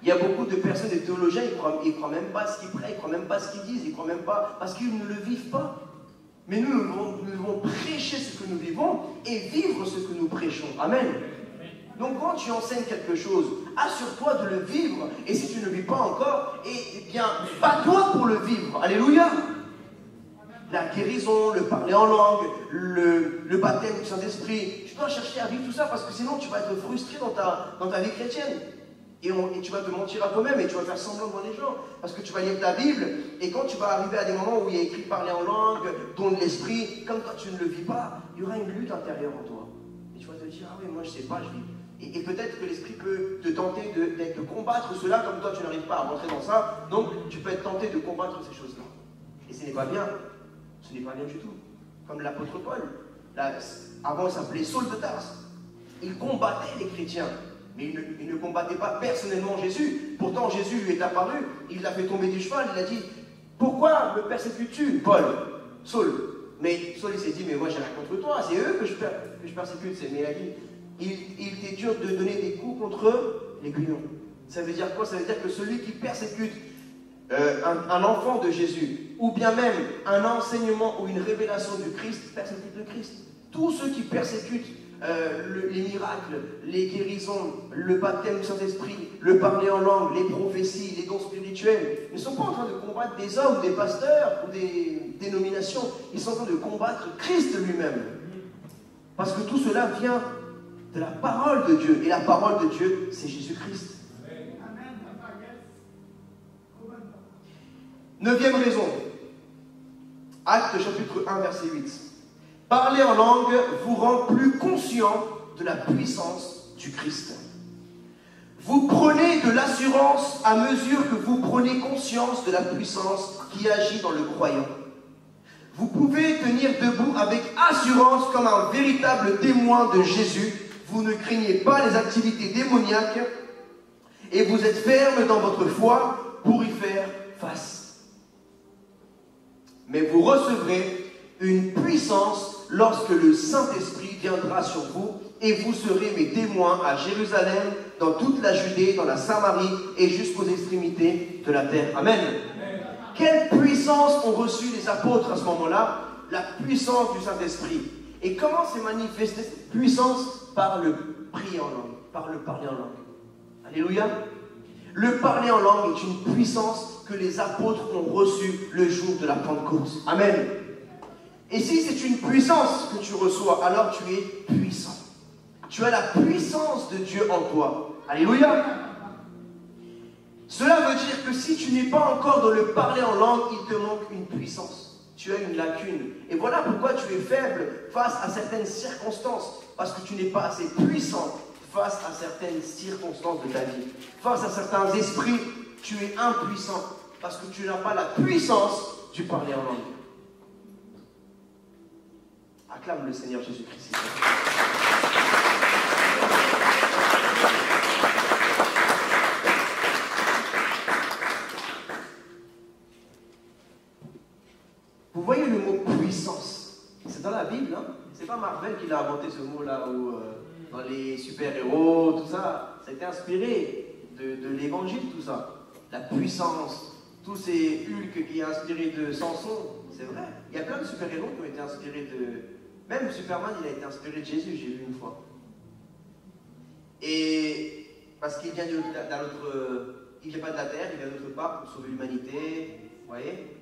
Il y a beaucoup de personnes, des théologiens, ils ne croient même pas ce qu'ils prêchent, ils ne croient même pas ce qu'ils disent, ils ne croient même pas, parce qu'ils ne le vivent pas. Mais nous devons prêcher ce que nous vivons et vivre ce que nous prêchons. Amen. Donc quand tu enseignes quelque chose, assure-toi de le vivre. Et si tu ne le vis pas encore, eh bien, bats-toi pour le vivre. Alléluia. La guérison, le parler en langue, le baptême du Saint-Esprit. Tu dois chercher à vivre tout ça parce que sinon tu vas être frustré dans ta vie chrétienne. Et tu vas te mentir à toi-même et tu vas faire semblant devant les gens. Parce que tu vas lire ta Bible et quand tu vas arriver à des moments où il y a écrit parler en langue, don de l'esprit, comme toi tu ne le vis pas, il y aura une lutte intérieure en toi. Et tu vas te dire, ah oui, moi je sais pas, je vis. Et peut-être que l'esprit peut te tenter de combattre cela comme toi tu n'arrives pas à rentrer dans ça. Donc tu peux être tenté de combattre ces choses-là. Et ce n'est pas bien. Ce n'est pas bien du tout. Comme l'apôtre Paul. Avant il s'appelait Saul de Tarse. Il combattait les chrétiens. Mais il ne combattait pas personnellement Jésus. Pourtant, Jésus lui est apparu, il l'a fait tomber du cheval, il a dit « Pourquoi me persécutes-tu, Paul ?» Saul. Mais Saul, il s'est dit « Mais moi, j'ai rien contre toi, c'est eux que je persécute. » Mais il a dit « Il était dur de donner des coups contre l'aiguillon. » Ça veut dire quoi? Ça veut dire que celui qui persécute un enfant de Jésus, ou bien même un enseignement ou une révélation du Christ, persécute le Christ. Tous ceux qui persécutent les miracles, les guérisons, le baptême du Saint-Esprit, le parler en langue, les prophéties, les dons spirituels, ne sont pas en train de combattre des hommes, des pasteurs ou des dénominations. Ils sont en train de combattre Christ lui-même. Parce que tout cela vient de la parole de Dieu. Et la parole de Dieu, c'est Jésus-Christ. Neuvième raison. Actes chapitre 1, verset 8. Parler en langue vous rend plus conscient de la puissance du Christ. Vous prenez de l'assurance à mesure que vous prenez conscience de la puissance qui agit dans le croyant. Vous pouvez tenir debout avec assurance comme un véritable témoin de Jésus. Vous ne craignez pas les activités démoniaques et vous êtes ferme dans votre foi pour y faire face. Mais vous recevrez une puissance lorsque le Saint-Esprit viendra sur vous et vous serez mes témoins à Jérusalem, dans toute la Judée, dans la Samarie et jusqu'aux extrémités de la terre. Amen. Amen. Quelle puissance ont reçu les apôtres à ce moment-là? La puissance du Saint-Esprit. Et comment s'est manifestée cette puissance? Par le prier en langue, par le parler en langue. Alléluia. Le parler en langue est une puissance que les apôtres ont reçue le jour de la Pentecôte. Amen. Et si c'est une puissance que tu reçois, alors tu es puissant. Tu as la puissance de Dieu en toi. Alléluia. Cela veut dire que si tu n'es pas encore dans le parler en langue, il te manque une puissance. Tu as une lacune. Et voilà pourquoi tu es faible face à certaines circonstances. Parce que tu n'es pas assez puissant face à certaines circonstances de ta vie. Face à certains esprits, tu es impuissant. Parce que tu n'as pas la puissance du parler en langue. Acclame le Seigneur Jésus-Christ. Vous voyez le mot puissance? C'est dans la Bible, hein? C'est pas Marvel qui l'a inventé ce mot-là, ou dans les super-héros, tout ça. Ça a été inspiré de l'évangile, tout ça. La puissance, tous ces Hulk qui est inspiré de Samson, c'est vrai. Il y a plein de super-héros qui ont été inspirés de... Même Superman, il a été inspiré de Jésus, j'ai vu une fois. Et parce qu'il vient d'un autre... Il ne vient pas de la terre, il vient d'autre part pour sauver l'humanité. Vous voyez?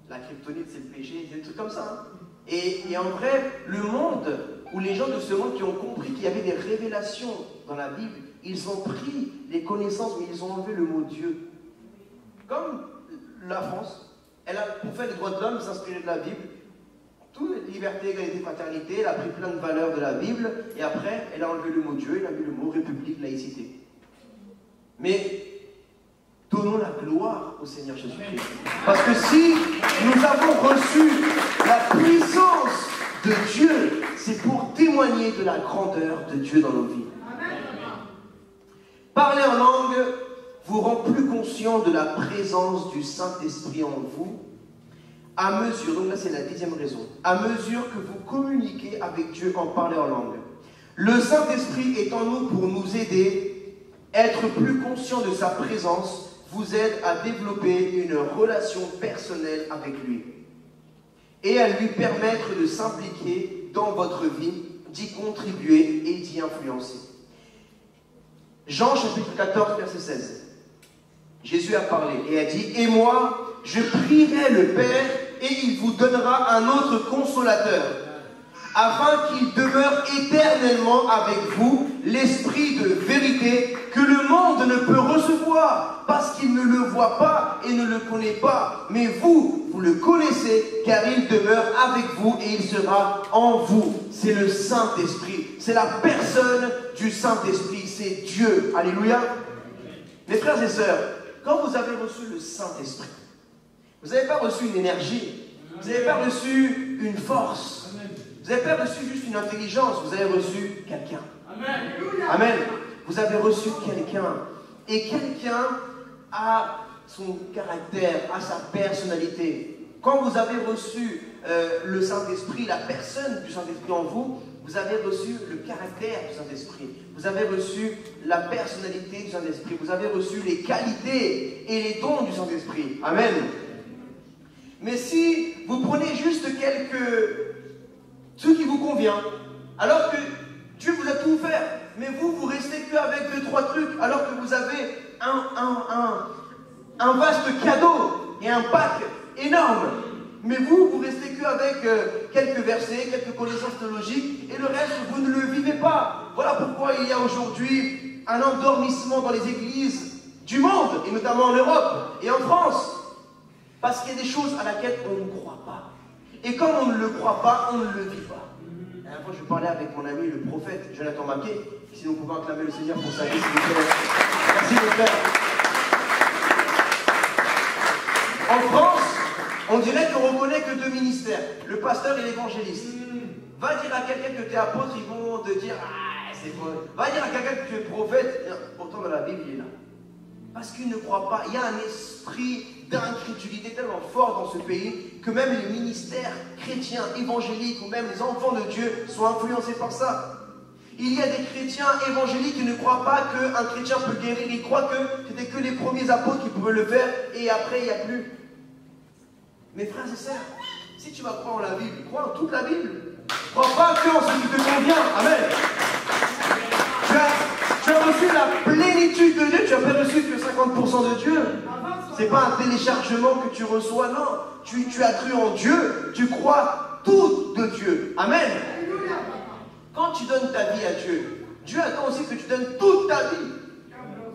La kryptonite, c'est le péché, c'est des trucs comme ça. Hein. Et en vrai, le monde, ou les gens de ce monde qui ont compris qu'il y avait des révélations dans la Bible, ils ont pris les connaissances, mais ils ont enlevé le mot Dieu. Comme la France, elle a, pour faire les droits de l'homme, s'inspirer de la Bible. Tout, liberté, égalité, fraternité, elle a pris plein de valeurs de la Bible, et après, elle a enlevé le mot Dieu, elle a mis le mot république, laïcité. Mais Donnons la gloire au Seigneur Jésus-Christ. Parce que si nous avons reçu la puissance de Dieu, c'est pour témoigner de la grandeur de Dieu dans nos vies. Parler en langue vous rend plus conscient de la présence du Saint-Esprit en vous, à mesure, donc là c'est la 10e raison, à mesure que vous communiquez avec Dieu en parlant en langue. Le Saint-Esprit est en nous pour nous aider, être plus conscient de sa présence, vous aide à développer une relation personnelle avec lui et à lui permettre de s'impliquer dans votre vie, d'y contribuer et d'y influencer. Jean chapitre 14, verset 16. Jésus a parlé et a dit « Et moi, je prierai le Père et il vous donnera un autre consolateur, afin qu'il demeure éternellement avec vous, l'Esprit de vérité que le monde ne peut recevoir, parce qu'il ne le voit pas et ne le connaît pas. Mais vous, vous le connaissez, car il demeure avec vous et il sera en vous. » C'est le Saint-Esprit, c'est la personne du Saint-Esprit, c'est Dieu. Alléluia. Mes frères et sœurs, quand vous avez reçu le Saint-Esprit, vous n'avez pas reçu une énergie, vous n'avez pas reçu une force, vous n'avez pas reçu juste une intelligence, vous avez reçu quelqu'un. Amen. Amen. Vous avez reçu quelqu'un. Et quelqu'un a son caractère, a sa personnalité. Quand vous avez reçu le Saint-Esprit, la personne du Saint-Esprit en vous, vous avez reçu le caractère du Saint-Esprit. Vous avez reçu la personnalité du Saint-Esprit. Vous avez reçu les qualités et les dons du Saint-Esprit. Amen. Mais si vous prenez juste ce qui vous convient, alors que Dieu vous a tout offert, mais vous restez qu'avec 2-3 trucs, alors que vous avez un vaste cadeau et un pack énorme. Mais vous restez qu'avec quelques versets, quelques connaissances théologiques, et le reste, vous ne le vivez pas. Voilà pourquoi il y a aujourd'hui un endormissement dans les églises du monde, et notamment en Europe et en France. Parce qu'il y a des choses à laquelle on ne croit pas. Et comme on ne le croit pas, on ne le vit pas. La dernière fois, je parlais avec mon ami, le prophète Jonathan Maquet. Si nous pouvons acclamer le Seigneur pour sa vie, s'il vous plaît. Merci mon frère. En France, on dirait qu'on ne reconnaît que 2 ministères, le pasteur et l'évangéliste. Va dire à quelqu'un que tu es apôtre, ils vont te dire « Ah, c'est bon. » Va dire à quelqu'un que tu es prophète, pourtant dans la Bible, il est là. Parce qu'ils ne croient pas. Il y a un esprit d'incrédulité tellement fort dans ce pays que même les ministères chrétiens, évangéliques ou même les enfants de Dieu sont influencés par ça. Il y a des chrétiens évangéliques qui ne croient pas qu'un chrétien peut guérir. Ils croient que c'était que les premiers apôtres qui pouvaient le faire et après il n'y a plus. Mes frères et sœurs, si tu vas croire en la Bible, crois en toute la Bible. Crois pas que en ce qui te convient. Amen. Tu as reçu la plénitude de Dieu, tu n'as pas reçu que 50% de Dieu. Ce n'est pas un téléchargement que tu reçois, non. Tu as cru en Dieu, tu crois tout de Dieu. Amen. Quand tu donnes ta vie à Dieu, Dieu attend aussi que tu donnes toute ta vie.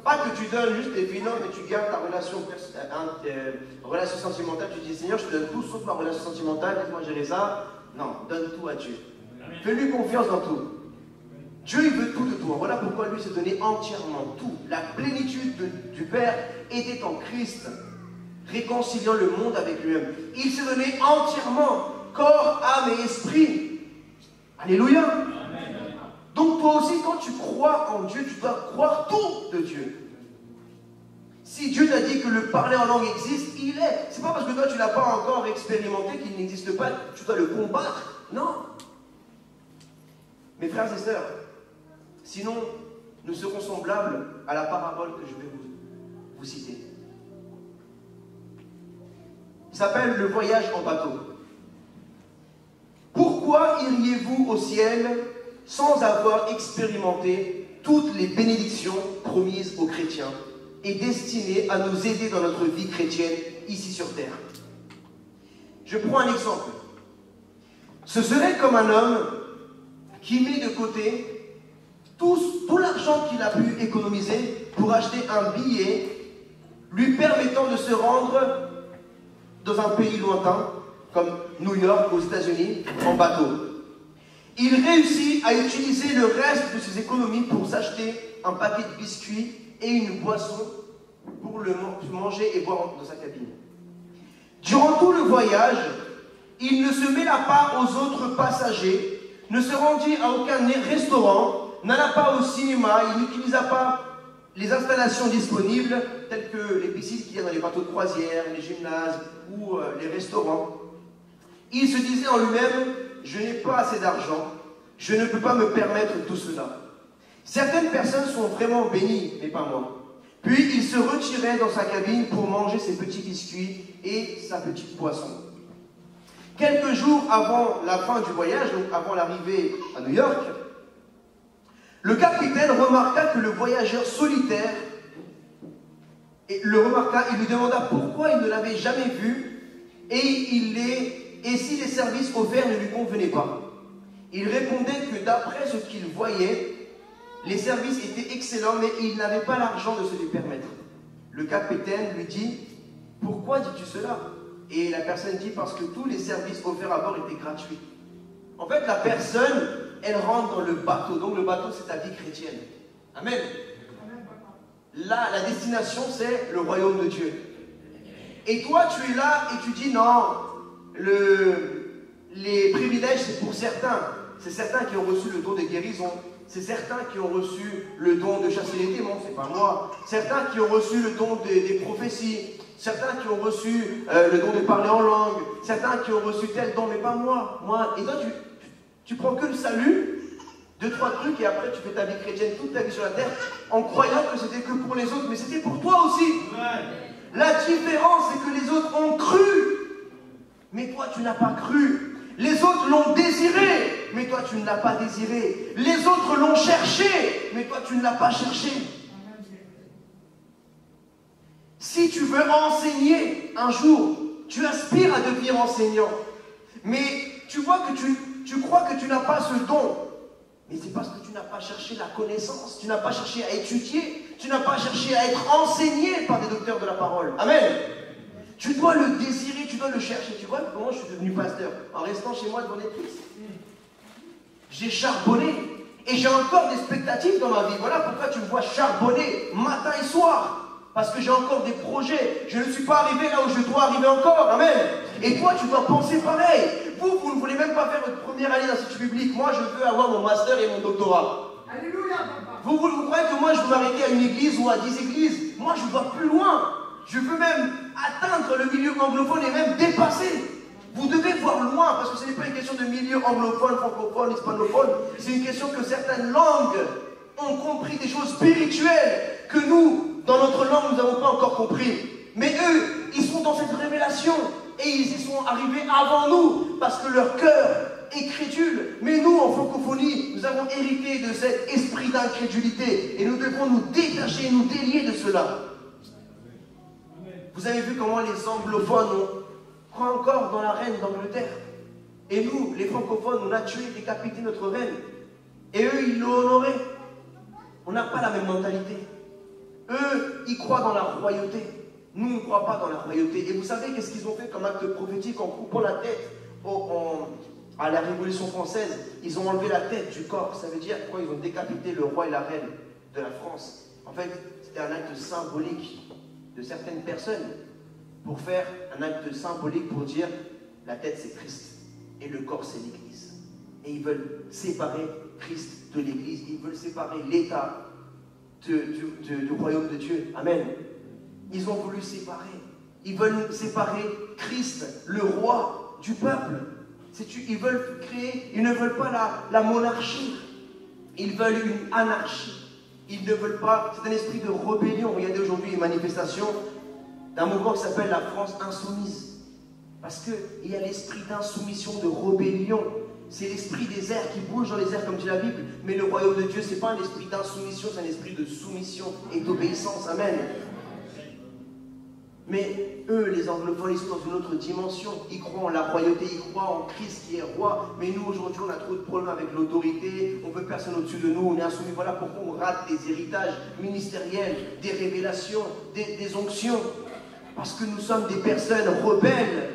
Pas que tu donnes juste tes finances, mais tu gardes ta relation sentimentale. Tu dis, Seigneur, je te donne tout sauf ma relation sentimentale, laisse-moi gérer ça. Non, donne tout à Dieu. Fais-lui confiance dans tout. Dieu, il veut tout de toi. Voilà pourquoi lui s'est donné entièrement tout. La plénitude du Père était en Christ, réconciliant le monde avec lui-même. Il s'est donné entièrement, corps, âme et esprit. Alléluia. Donc toi aussi, quand tu crois en Dieu, tu dois croire tout de Dieu. Si Dieu t'a dit que le parler en langue existe, il est. C'est pas parce que toi, tu ne l'as pas encore expérimenté qu'il n'existe pas, tu dois le combattre. Non. Mes frères et sœurs, sinon, nous serons semblables à la parabole que je vais vous citer. Il s'appelle le voyage en bateau. Pourquoi iriez-vous au ciel sans avoir expérimenté toutes les bénédictions promises aux chrétiens et destinées à nous aider dans notre vie chrétienne ici sur terre? Je prends un exemple. Ce serait comme un homme qui met de côté tout l'argent qu'il a pu économiser pour acheter un billet lui permettant de se rendre dans un pays lointain, comme New York aux États-Unis, en bateau. Il réussit à utiliser le reste de ses économies pour s'acheter un paquet de biscuits et une boisson pour manger et boire dans sa cabine. Durant tout le voyage, il ne se mêla pas aux autres passagers, ne se rendit à aucun restaurant, n'alla pas au cinéma, il n'utilisa pas les installations disponibles, telles que les piscines qu'il y a dans les bateaux de croisière, les gymnases ou les restaurants. Il se disait en lui-même, je n'ai pas assez d'argent, je ne peux pas me permettre tout cela. Certaines personnes sont vraiment bénies, mais pas moi. Puis il se retirait dans sa cabine pour manger ses petits biscuits et sa petite boisson. Quelques jours avant la fin du voyage, donc avant l'arrivée à New York, le capitaine remarqua que le voyageur solitaire il lui demanda pourquoi il ne l'avait jamais vu et si les services offerts ne lui convenaient pas. Il répondait que d'après ce qu'il voyait, les services étaient excellents, mais il n'avait pas l'argent de se les permettre. Le capitaine lui dit, pourquoi dis-tu cela? Et la personne dit, parce que tous les services offerts à bord étaient gratuits. En fait, la personne, elle rentre dans le bateau. Donc le bateau, c'est ta vie chrétienne. Amen. Là, la destination, c'est le royaume de Dieu. Et toi, tu es là et tu dis, non, les privilèges, c'est pour certains. C'est certains qui ont reçu le don de guérison. C'est certains qui ont reçu le don de chasser les démons, c'est pas moi. Certains qui ont reçu le don des prophéties. Certains qui ont reçu le don de parler en langue. Certains qui ont reçu tel don, mais pas moi. Et toi, tu prends que le salut, 2-3 trucs, et après tu fais ta vie chrétienne toute ta vie sur la terre, en croyant que c'était que pour les autres, mais c'était pour toi aussi. La différence, c'est que les autres ont cru, mais toi, tu n'as pas cru. Les autres l'ont désiré, mais toi tu ne l'as pas désiré. Les autres l'ont cherché, mais toi tu ne l'as pas cherché. Si tu veux enseigner un jour, tu aspires à devenir enseignant, mais tu vois que tu crois que tu n'as pas ce don, mais c'est parce que tu n'as pas cherché la connaissance, tu n'as pas cherché à étudier, tu n'as pas cherché à être enseigné par des docteurs de la parole. Amen. Tu dois le désirer, tu dois le chercher. Tu vois comment je suis devenu pasteur? En restant chez moi devant Netflix. J'ai charbonné. Et j'ai encore des expectatives dans ma vie. Voilà pourquoi tu me vois charbonner matin et soir. Parce que j'ai encore des projets. Je ne suis pas arrivé là où je dois arriver encore. Amen. Et toi, tu dois penser pareil. Vous ne voulez même pas faire votre première année d'institut biblique. Moi, je veux avoir mon master et mon doctorat. Alléluia, papa. Vous croyez que moi, je veux m'arrêter à une église ou à 10 églises? Moi, je vois plus loin. Je veux même atteindre le milieu anglophone et même dépasser. Vous devez voir loin, parce que ce n'est pas une question de milieu anglophone, francophone, hispanophone. C'est une question que certaines langues ont compris des choses spirituelles que nous, dans notre langue, nous n'avons pas encore compris. Mais eux, ils sont dans cette révélation et ils y sont arrivés avant nous parce que leur cœur est crédule. Mais nous, en francophonie, nous avons hérité de cet esprit d'incrédulité et nous devons nous détacher, nous délier de cela. Vous avez vu comment les anglophones croient encore dans la reine d'Angleterre. Et nous, les francophones, on a tué, décapité notre reine. Et eux, ils l'ont honorée. On n'a pas la même mentalité. Eux, ils croient dans la royauté. Nous, on ne croit pas dans la royauté. Et vous savez qu'est-ce qu'ils ont fait comme acte prophétique en coupant la tête à la Révolution française? Ils ont enlevé la tête du corps. Ça veut dire quoi? Ils ont décapité le roi et la reine de la France. En fait, c'était un acte symbolique de certaines personnes pour faire un acte symbolique pour dire la tête c'est Christ et le corps c'est l'Église. Et ils veulent séparer Christ de l'Église, ils veulent séparer l'État du royaume de Dieu. Amen. Ils ont voulu séparer. Ils veulent séparer Christ, le roi, du peuple. Ils veulent créer, ils ne veulent pas la monarchie. Ils veulent une anarchie. Ils ne veulent pas, c'est un esprit de rébellion. Regardez aujourd'hui une manifestation d'un mouvement qui s'appelle la France insoumise. Parce qu'il y a l'esprit d'insoumission, de rébellion. C'est l'esprit des airs qui bouge dans les airs comme dit la Bible. Mais le royaume de Dieu, ce n'est pas un esprit d'insoumission, c'est un esprit de soumission et d'obéissance. Amen. Mais eux, les anglophones, ils sont dans une autre dimension. Ils croient en la royauté, ils croient en Christ qui est roi. Mais nous, aujourd'hui, on a trop de problèmes avec l'autorité. On veut personne au-dessus de nous, on est insoumis. Voilà pourquoi on rate des héritages ministériels, des révélations, des onctions. Parce que nous sommes des personnes rebelles.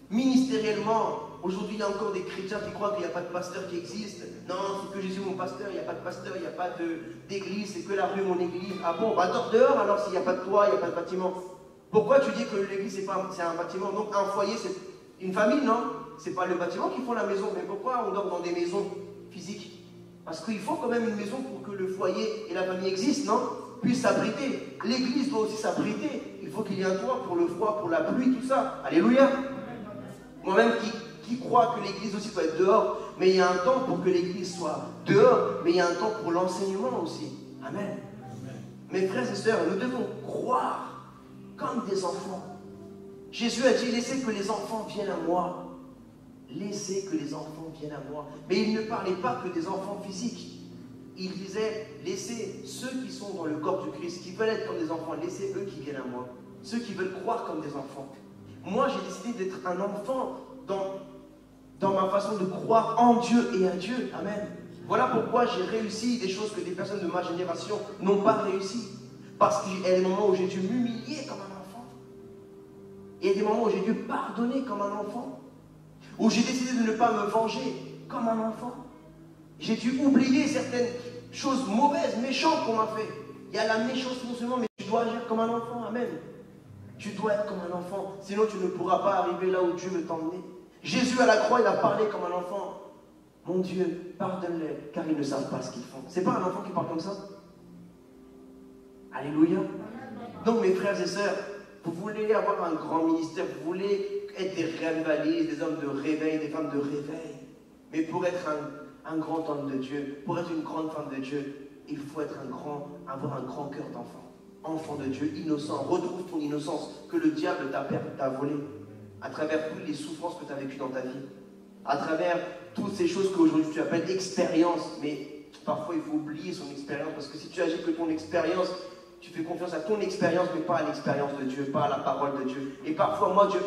Ministériellement, Aujourd'hui, il y a encore des chrétiens qui croient qu'il n'y a pas de pasteur qui existe. Non, c'est que Jésus mon pasteur, il n'y a pas de pasteur, il n'y a pas d'église, c'est que la rue mon église. Ah bon, bah dors dehors alors s'il n'y a pas de toit, il n'y a pas de bâtiment. Pourquoi tu dis que l'église c'est un bâtiment? Donc un foyer c'est une famille, non? C'est pas le bâtiment qui font la maison. Mais pourquoi on dort dans des maisons physiques? Parce qu'il faut quand même une maison pour que le foyer et la famille existent, non? Puissent s'abriter. L'église doit aussi s'abriter. Il faut qu'il y ait un toit pour le froid, pour la pluie, tout ça. Alléluia. Moi-même qui croit que l'église aussi doit être dehors, mais il y a un temps pour que l'église soit dehors, mais il y a un temps pour l'enseignement aussi. Amen. Mes frères et sœurs, nous devons croire comme des enfants. Jésus a dit, laissez que les enfants viennent à moi. Laissez que les enfants viennent à moi. Mais il ne parlait pas que des enfants physiques. Il disait, laissez ceux qui sont dans le corps du Christ, qui veulent être comme des enfants, laissez eux qui viennent à moi. Ceux qui veulent croire comme des enfants. Moi, j'ai décidé d'être un enfant dans ma façon de croire en Dieu et à Dieu. Amen. Voilà pourquoi j'ai réussi des choses que des personnes de ma génération n'ont pas réussi. Parce qu'il y a des moments où j'ai dû m'humilier comme un enfant. Il y a des moments où j'ai dû pardonner comme un enfant. Où j'ai décidé de ne pas me venger comme un enfant. J'ai dû oublier certaines choses mauvaises, méchantes qu'on m'a fait. Il y a la méchanceté non seulement, mais tu dois agir comme un enfant. Amen. Tu dois être comme un enfant. Sinon, tu ne pourras pas arriver là où Dieu veut t'emmener. Jésus à la croix, il a parlé comme un enfant. Mon Dieu, pardonne-les, car ils ne savent pas ce qu'ils font. C'est pas un enfant qui parle comme ça? Alléluia. Donc, mes frères et sœurs, vous voulez avoir un grand ministère, vous voulez être des revivalistes, des hommes de réveil, des femmes de réveil. Mais pour être un grand homme de Dieu, pour être une grande femme de Dieu, il faut être avoir un grand cœur d'enfant. Enfant de Dieu, innocent. Retrouve ton innocence que le diable t'a volé à travers toutes les souffrances que tu as vécues dans ta vie, à travers toutes ces choses qu'aujourd'hui tu appelles expérience. Mais parfois il faut oublier son expérience, parce que si tu agis que ton expérience, tu fais confiance à ton expérience, mais pas à l'expérience de Dieu, pas à la parole de Dieu. Et parfois, moi, Dieu,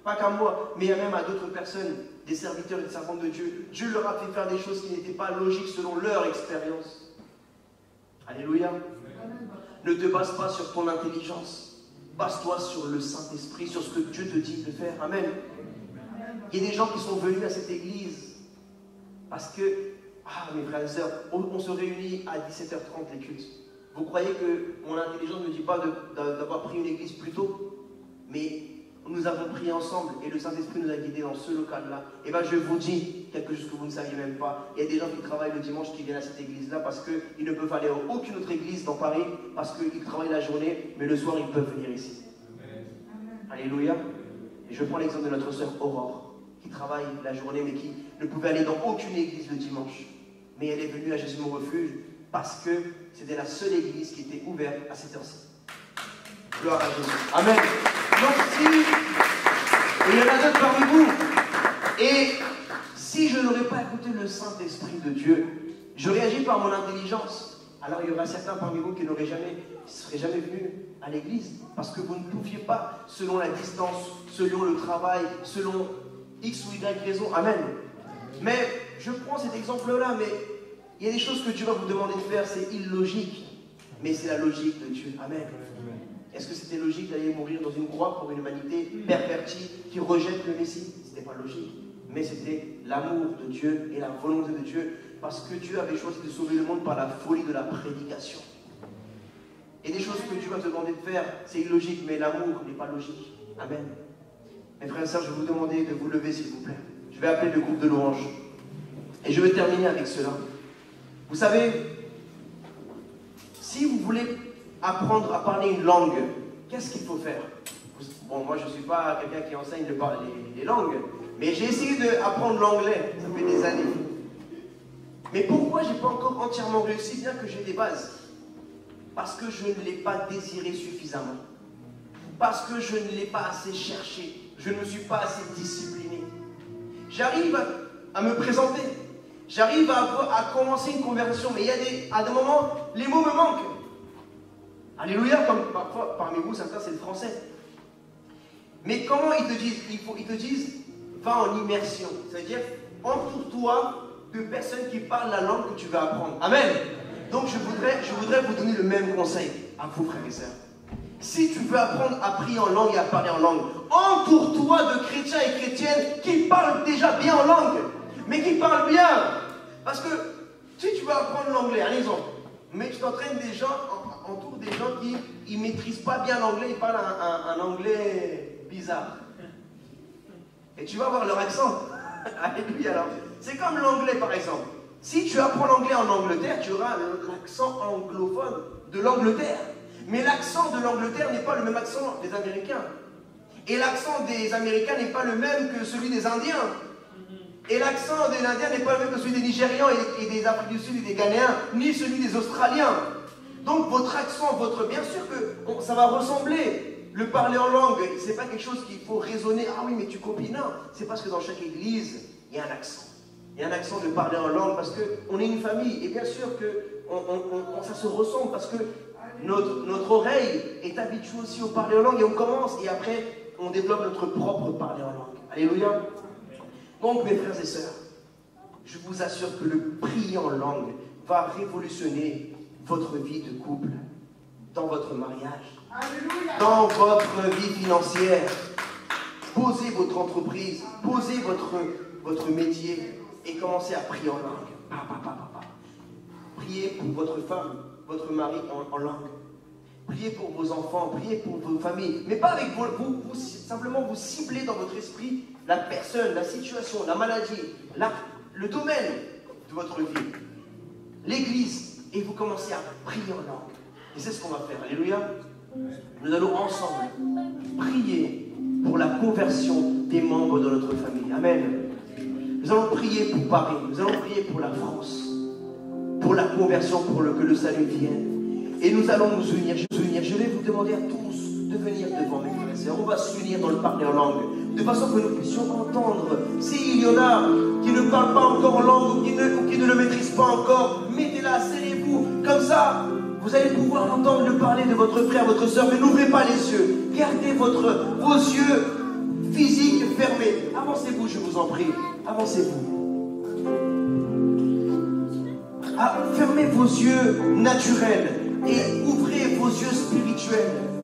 pas qu'à moi, mais même à d'autres personnes, des serviteurs et des servantes de Dieu, Dieu leur a fait faire des choses qui n'étaient pas logiques selon leur expérience. Alléluia. Ne te base pas sur ton intelligence. Base-toi sur le Saint-Esprit, sur ce que Dieu te dit de faire. Amen. Il y a des gens qui sont venus à cette église parce que, mes frères et sœurs, on se réunit à 17h30 les cultes. Vous croyez que mon intelligence ne me dit pas d'avoir pris une église plus tôt? Mais nous avons prié ensemble et le Saint-Esprit nous a guidés dans ce local-là. Et bien je vous dis quelque chose que vous ne saviez même pas. Il y a des gens qui travaillent le dimanche qui viennent à cette église-là parce qu'ils ne peuvent aller à aucune autre église dans Paris parce qu'ils travaillent la journée, mais le soir ils peuvent venir ici. Amen. Alléluia. Et je prends l'exemple de notre sœur Aurore, qui travaille la journée mais qui ne pouvait aller dans aucune église le dimanche. Mais elle est venue à Jésus mon refuge parce que c'était la seule église qui était ouverte à cette heure-ci. Gloire à Jésus. Amen. Donc si, il y en a d'autres parmi vous, et si je n'aurais pas écouté le Saint-Esprit de Dieu, j'aurais agi par mon intelligence, alors il y aura certains parmi vous qui ne seraient jamais venus à l'église, parce que vous ne pouviez pas, selon la distance, selon le travail, selon X ou Y raison. Amen. Mais je prends cet exemple-là, mais il y a des choses que Dieu va vous demander de faire, c'est illogique, mais c'est la logique de Dieu. Amen. Est-ce que c'était logique d'aller mourir dans une croix pour une humanité pervertie qui rejette le Messie? Ce n'était pas logique. Mais c'était l'amour de Dieu et la volonté de Dieu, parce que Dieu avait choisi de sauver le monde par la folie de la prédication. Et des choses que Dieu va te demander de faire, c'est illogique, mais l'amour n'est pas logique. Amen. Mes frères et sœurs, je vais vous demander de vous lever, s'il vous plaît. Je vais appeler le groupe de louanges. Et je vais terminer avec cela. Vous savez, si vous voulez apprendre à parler une langue, qu'est-ce qu'il faut faire? Bon, moi je ne suis pas quelqu'un qui enseigne les langues, mais j'ai essayé d'apprendre l'anglais, ça fait des années. Mais pourquoi je n'ai pas encore entièrement réussi, bien que j'ai des bases? Parce que je ne l'ai pas désiré suffisamment. Parce que je ne l'ai pas assez cherché. Je ne me suis pas assez discipliné. J'arrive à me présenter. J'arrive à commencer une conversation, mais à des moments, les mots me manquent. Alléluia, comme parfois parmi vous, certains c'est le français. Mais comment ils te disent? Ils te disent, va en immersion. C'est-à-dire, entoure-toi de personnes qui parlent la langue que tu vas apprendre. Amen. Donc je voudrais vous donner le même conseil à vous, frères et sœurs. si tu veux apprendre à prier en langue et à parler en langue, entoure-toi de chrétiens et chrétiennes qui parlent déjà bien en langue, mais qui parlent bien. Parce que si tu veux apprendre l'anglais, un exemple, mais tu t'entraînes des gens, entoure des gens qui ne maîtrisent pas bien l'anglais, ils parlent un anglais bizarre. Et tu vas voir leur accent. Alléluia alors. C'est comme l'anglais par exemple. Si tu apprends l'anglais en Angleterre, tu auras l'accent anglophone de l'Angleterre. Mais l'accent de l'Angleterre n'est pas le même accent des Américains. Et l'accent des Américains n'est pas le même que celui des Indiens. Et l'accent des Indiens n'est pas le même que celui des Nigérians et des Afriques du Sud et des Ghanéens, ni celui des Australiens. Donc votre accent, bien sûr que ça va ressembler. Le parler en langue, c'est pas quelque chose qu'il faut raisonner. Ah oui, mais tu copies. Non, c'est parce que dans chaque église, il y a un accent. Il y a un accent de parler en langue parce qu'on est une famille. Et bien sûr que ça se ressemble parce que notre oreille est habituée aussi au parler en langue et on commence. Et après, on développe notre propre parler en langue. Alléluia. Donc, mes frères et sœurs, je vous assure que le prier en langue va révolutionner votre vie de couple, dans votre mariage, dans votre vie financière. Posez votre entreprise, posez votre métier et commencez à prier en langue. Priez pour votre femme, votre mari en langue. Priez pour vos enfants, priez pour vos familles. Mais pas avec vous simplement vous ciblez dans votre esprit la personne, la situation, la maladie, le domaine de votre vie, l'église, et vous commencez à prier en langue. Et c'est ce qu'on va faire. Alléluia. Nous allons ensemble prier pour la conversion des membres de notre famille. Amen. Nous allons prier pour Paris, nous allons prier pour la France, pour la conversion, pour que le salut vienne. Et nous allons nous unir. Je vais vous demander à tous de venir devant mes frères et sœurs. On va s'unir dans le parler en langue, de façon que nous puissions entendre. S'il y en a qui ne parlent pas encore en langue ou qui ne le maîtrisent pas encore, mettez-la, serrez-vous. Comme ça, vous allez pouvoir entendre le parler de votre frère, votre sœur. Mais n'ouvrez pas les yeux. Gardez vos yeux physiques fermés. Avancez-vous, je vous en prie. Avancez-vous. Fermez vos yeux naturels et ouvrez vos yeux spirituels.